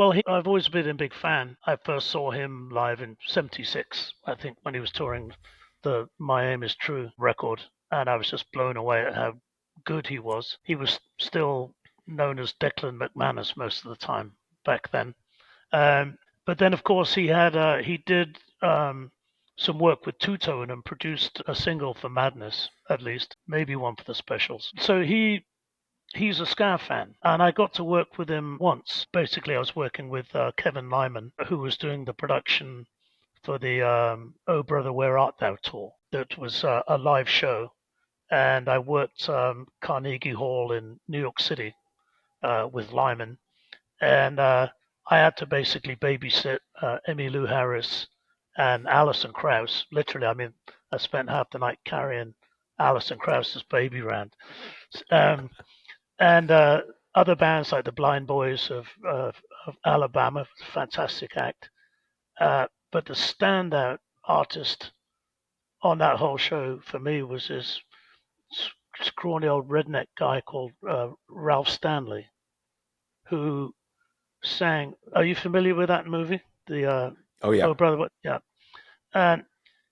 Well, I've always been a big fan. I first saw him live in '76, I think, when he was touring the My Aim Is True record, and I was just blown away at how good he was. He was still known as Declan McManus most of the time back then. Um, but then, of course, he did some work with Two Tone and produced a single for Madness, at least, maybe one for the specials. So he's a ska fan, and I got to work with him once. Basically, I was working with Kevin Lyman, who was doing the production for the "Oh Brother, Where Art Thou" tour. That was a live show, and I worked Carnegie Hall in New York City with Lyman, and I had to basically babysit Emmylou Harris and Alison Krauss. Literally, I mean, I spent half the night carrying Alison Krauss's baby around. Um, and other bands like the Blind Boys of Alabama, fantastic act. But the standout artist on that whole show for me was this scrawny old redneck guy called Ralph Stanley, who sang. Are you familiar with that movie? The Oh yeah. Oh Brother, what? Yeah, and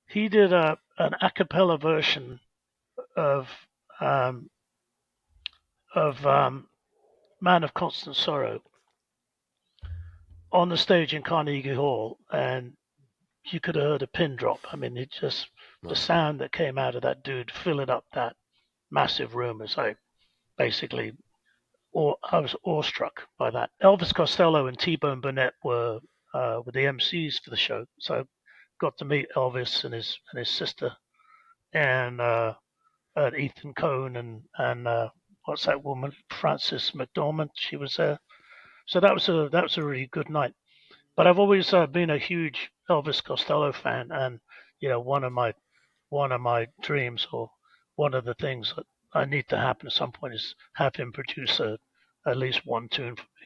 he did an a cappella version of um, of Man of Constant Sorrow on the stage in Carnegie Hall, and you could have heard a pin drop. I mean, it just the Wow. sound that came out of that dude filling up that massive room is like basically. Or I was awestruck by that. Elvis Costello and T-Bone Burnett were the MCs for the show, so I got to meet Elvis and his sister and Ethan Cohn and what's that woman, Frances McDormand. She was there, so that was a really good night. But I've always been a huge Elvis Costello fan, and one of my dreams, or one of the things that I need to happen at some point, is have him produce at least one tune for me.